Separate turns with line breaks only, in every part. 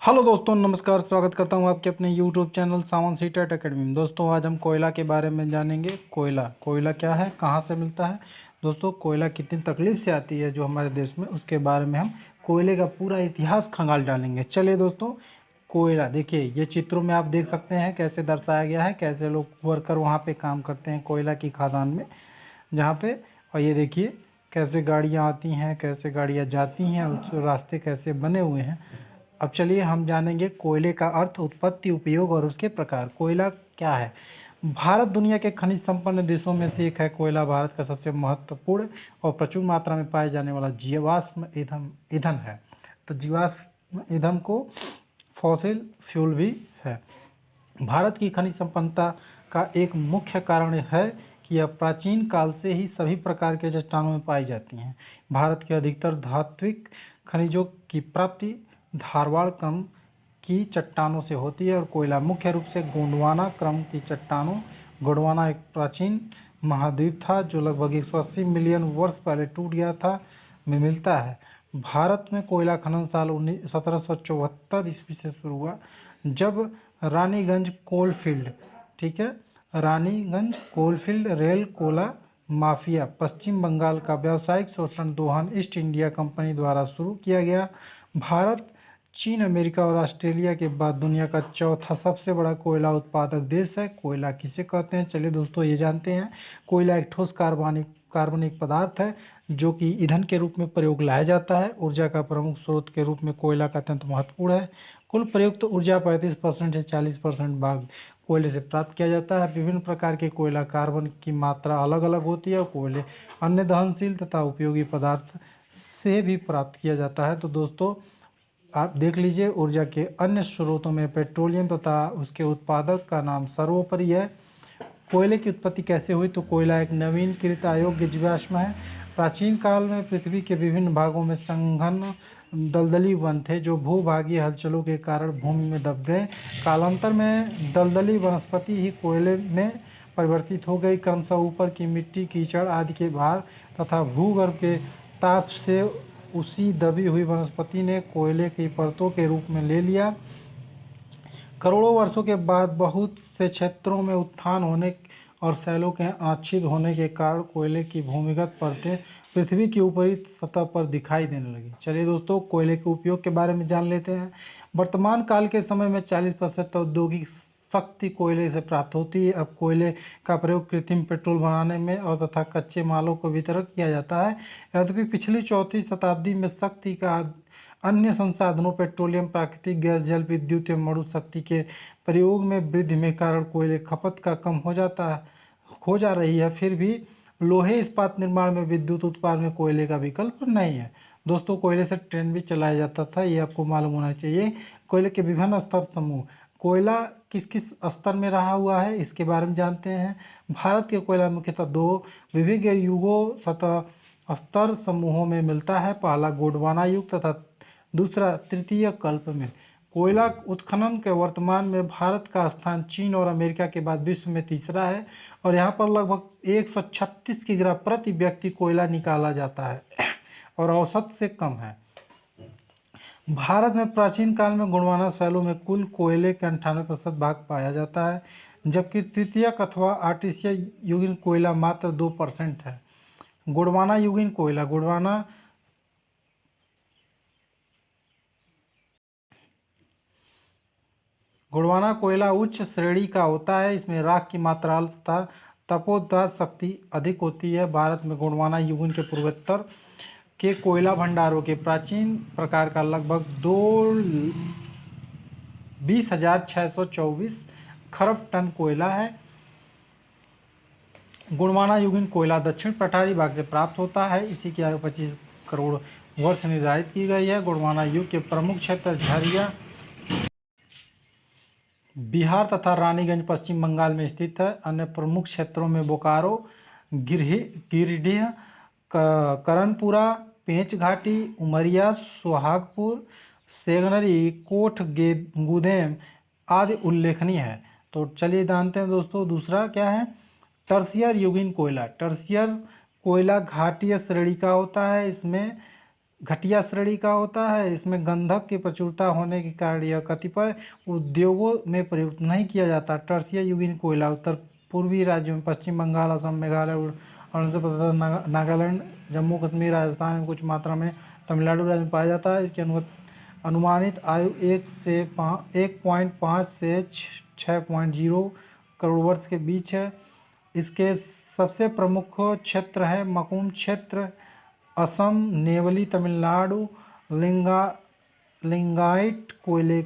Hello दोस्तों, नमस्कार। स्वागत करता हूं आपके अपने यूट्यूब चैनल सावन सीटेट एकेडमी में। दोस्तों, आज हम कोयला के बारे में जानेंगे। कोयला कोयला क्या है, कहां से मिलता है। दोस्तों, कोयला कितनी तकलीफ से आती है जो हमारे देश में, उसके बारे में हम कोयले का पूरा इतिहास खंगाल डालेंगे। चलिए दोस्तों, कोयला देखिए, ये चित्रों में आप देख सकते हैं कैसे दर्शाया गया है, कैसे लोग वर्कर वहाँ पे काम करते हैं कोयला की खदान में, जहाँ पे। और ये देखिए कैसे गाड़ियाँ आती हैं, कैसे गाड़ियाँ जाती हैं, उस रास्ते कैसे बने हुए हैं। अब चलिए हम जानेंगे कोयले का अर्थ, उत्पत्ति, उपयोग और उसके प्रकार। कोयला क्या है। भारत दुनिया के खनिज संपन्न देशों में से एक है। कोयला भारत का सबसे महत्वपूर्ण और प्रचुर मात्रा में पाए जाने वाला जीवाश्म ईंधन ईंधन है। तो जीवाश्म ईंधन को फॉसिल फ्यूल भी है। भारत की खनिज संपन्नता का एक मुख्य कारण है कि यह प्राचीन काल से ही सभी प्रकार के चट्टानों में पाई जाती हैं। भारत के अधिकतर धात्विक खनिजों की प्राप्ति धारवाड़ क्रम की चट्टानों से होती है और कोयला मुख्य रूप से गोंडवाना क्रम की चट्टानों। गोंडवाना एक प्राचीन महाद्वीप था जो लगभग 180 मिलियन वर्ष पहले टूट गया था, में मिलता है। भारत में कोयला खनन साल 1774 ईस्वी से शुरू हुआ, जब रानीगंज कोलफील्ड, ठीक है, रानीगंज कोलफील्ड रेल कोला माफिया पश्चिम बंगाल का व्यावसायिक शोषण दोहन ईस्ट इंडिया कंपनी द्वारा शुरू किया गया। भारत चीन, अमेरिका और ऑस्ट्रेलिया के बाद दुनिया का चौथा सबसे बड़ा कोयला उत्पादक देश है। कोयला किसे कहते हैं, चलिए दोस्तों ये जानते हैं। कोयला एक ठोस कार्बनिक पदार्थ है जो कि ईंधन के रूप में प्रयोग लाया जाता है। ऊर्जा का प्रमुख स्रोत के रूप में कोयला का अत्यंत महत्वपूर्ण है। कुल प्रयुक्त ऊर्जा 35% से 40% भाग कोयले से प्राप्त किया जाता है। विभिन्न प्रकार के कोयला कार्बन की मात्रा अलग अलग होती है और कोयले अन्य दहनशील तथा उपयोगी पदार्थ से भी प्राप्त किया जाता है। तो दोस्तों आप देख लीजिए, ऊर्जा के अन्य स्रोतों में पेट्रोलियम तथा उसके उत्पादक का नाम सर्वोपरि है। कोयले की उत्पत्ति कैसे हुई, तो कोयला एक नवीनकृत अयोग्य जीवाश्म है। प्राचीन काल में पृथ्वी के विभिन्न भागों में संघन दलदली वन थे जो भूभागीय हलचलों के कारण भूमि में दब गए। कालांतर में दलदली वनस्पति ही कोयले में परिवर्तित हो गई। क्रमशः ऊपर की मिट्टी, कीचड़ आदि के भार तथा भूगर्भ के ताप से उसी दबी हुई वनस्पति ने कोयले की परतों के रूप में ले लिया। करोड़ों वर्षों के बाद बहुत से क्षेत्रों में उत्थान होने और शैलों के आच्छादित होने के कारण कोयले की भूमिगत परतें पृथ्वी की ऊपरी सतह पर दिखाई देने लगी। चलिए दोस्तों, कोयले के उपयोग के बारे में जान लेते हैं। वर्तमान काल के समय में 40% औद्योगिक शक्ति कोयले से प्राप्त होती है। अब कोयले का प्रयोग कृत्रिम पेट्रोल बनाने में और तथा कच्चे मालों को वितरक किया जाता है। यद्यपि पिछली चौथी शताब्दी में शक्ति का अन्य संसाधनों पेट्रोलियम, प्राकृतिक गैस, जल विद्युत एवं मरु शक्ति के प्रयोग में वृद्धि में कारण कोयले खपत का कम हो जा रही है। फिर भी लोहे इस्पात निर्माण में, विद्युत उत्पादन में कोयले का विकल्प नहीं है। दोस्तों, कोयले से ट्रेन भी चलाया जाता था, ये आपको मालूम होना चाहिए। कोयले के विभिन्न स्तर समूह। कोयला किस किस स्तर में रहा हुआ है इसके बारे में जानते हैं। भारत के कोयला मुख्यतः दो विभिन्न युगों सतह स्तर समूहों में मिलता है। पहला गोंडवाना युग तथा दूसरा तृतीय कल्प में। कोयला उत्खनन के वर्तमान में भारत का स्थान चीन और अमेरिका के बाद विश्व में तीसरा है और यहाँ पर लगभग 136 किग्रा प्रति व्यक्ति कोयला निकाला जाता है और औसत से कम है। भारत में प्राचीन काल में गोंडवाना शैलों में कुल कोयले के 98% भाग पाया जाता है, जबकि तृतीयक अथवा आर्टिसिया युगीन कोयला मात्र 2% है। गोंडवाना युगीन कोयला। गोंडवाना कोयला उच्च श्रेणी का होता है। इसमें राख की मात्रा तथा तपोदाह शक्ति अधिक होती है। भारत में गोंडवाना युगीन के पूर्वोत्तर के कोयला भंडारों के प्राचीन प्रकार का लगभग 20,624 खरब टन कोयला है। गोंडवाना युगीन कोयला दक्षिण पठारी भाग से प्राप्त होता है। इसी की आयु 25 करोड़ वर्ष निर्धारित की गई है। गोंडवाना युग के प्रमुख क्षेत्र झरिया बिहार तथा रानीगंज पश्चिम बंगाल में स्थित है। अन्य प्रमुख क्षेत्रों में बोकारो, गिरिडीह, करनपुरा, पेंच घाटी, उमरिया, सोहागपुर, सेगनरी, कोठ गुदेम आदि उल्लेखनीय है। तो चलिए जानते हैं दोस्तों, दूसरा क्या है। टर्सियर युगीन कोयला। टर्सियर कोयला घाटीय श्रेणी का होता है। इसमें घटिया श्रेणी का होता है। इसमें गंधक की प्रचुरता होने के कारण यह कतिपय उद्योगों में प्रयुक्त नहीं किया जाता। टर्सिया युगीन कोयला उत्तर पूर्वी राज्यों में पश्चिम बंगाल, असम, मेघालय, अरुणाचल प्रदेश, नागालैंड, जम्मू कश्मीर, राजस्थान में कुछ मात्रा में तमिलनाडु राज्य में पाया जाता है। इसकी अनुमानित आयु 1.5 से 6.0 करोड़ वर्ष के बीच है। इसके सबसे प्रमुख क्षेत्र है मकुम क्षेत्र, असम, नेवली तमिलनाडु, लिंगाइट कोयले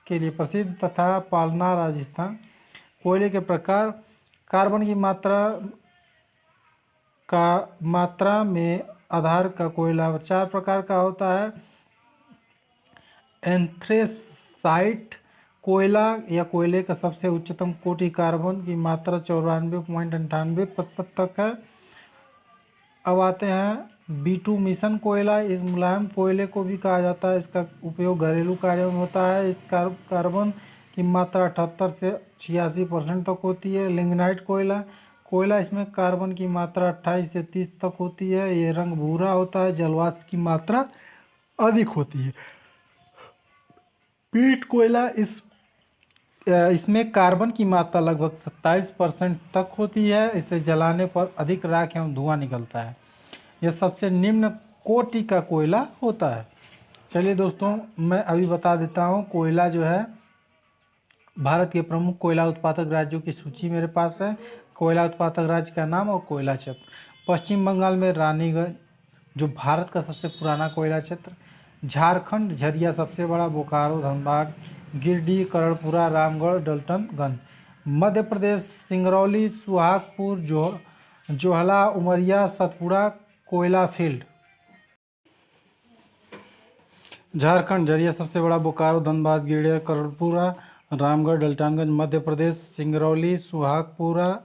के लिए प्रसिद्ध तथा पालना राजस्थान। कोयले के प्रकार, कार्बन की मात्रा में आधार का कोयला 4 प्रकार का होता है। एंथ्रेसाइट कोयला या कोयले का सबसे उच्चतम कोटि, कार्बन की मात्रा 94.98% तक है। अब आते हैं बिटुमिसन कोयला। इस मुलायम कोयले को भी कहा जाता है। इसका उपयोग घरेलू कार्यों में होता है। इस कार्बन की मात्रा 78 से 86% तक होती है। लिग्नाइट कोयला इसमें कार्बन की मात्रा 28 से 30 तक होती है। ये रंग भूरा होता है। जलवाष्प की मात्रा अधिक होती है। पीट कोयला इसमें कार्बन की मात्रा लगभग 27% तक होती है। इसे जलाने पर अधिक राख एवं धुआं निकलता है। यह सबसे निम्न कोटि का कोयला होता है। चलिए दोस्तों, मैं अभी बता देता हूँ कोयला जो है, भारत के प्रमुख कोयला उत्पादक राज्यों की सूची मेरे पास है। कोयला उत्पादक राज्य का नाम और कोयला क्षेत्र। पश्चिम बंगाल में रानीगंज, जो भारत का सबसे पुराना कोयला क्षेत्र। झारखंड झरिया सबसे बड़ा, बोकारो, धनबाद, गिरिडीह, कर्णपुरा, रामगढ़, डल्टनगंज। मध्य प्रदेश सिंगरौली, सुहागपुर, जोहला, उमरिया, सतपुड़ा कोयला फील्ड। झारखंड झरिया सबसे बड़ा, बोकारो, धनबाद, गिरिडीह, कर्णपुरा, रामगढ़, डल्टनगंज। मध्य प्रदेश सिंगरौली, सुहागपुरा,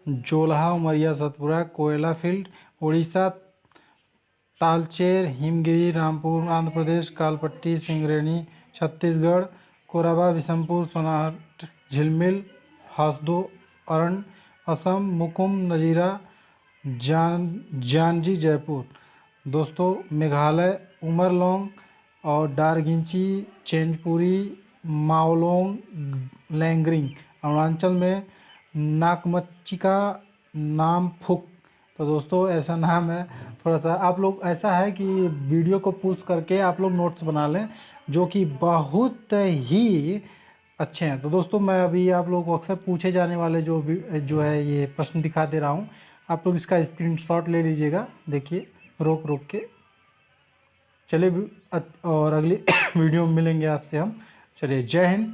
जोल्हा, उमरिया, सतपुड़ा कोयला फील्ड। उड़ीसा तालचेर, हिमगिरी, रामपुर। आंध्र प्रदेश कालपट्टी, सिंगरेनी। छत्तीसगढ़ कोराबा, बिशनपुर, सोनाहट, झिलमिल, हसदो, अरण। असम मुकुम, नजीरा, जानजी, जयपुर। दोस्तों मेघालय उमरलोंग और डारगिंची, चेंजपुरी, माओलोंग, लैंगरिंग। अरुणाचल में नाकमचिका, नामफुक। तो दोस्तों ऐसा नाम है। थोड़ा सा आप लोग, ऐसा है कि वीडियो को पुश करके आप लोग नोट्स बना लें, जो कि बहुत ही अच्छे हैं। तो दोस्तों मैं अभी आप लोगों को अक्सर पूछे जाने वाले जो है ये प्रश्न दिखा दे रहा हूँ। आप लोग इसका स्क्रीनशॉट ले लीजिएगा, देखिए रोक रोक के। चलिए और अगली वीडियो में मिलेंगे आपसे हम। चलिए, जय हिंद।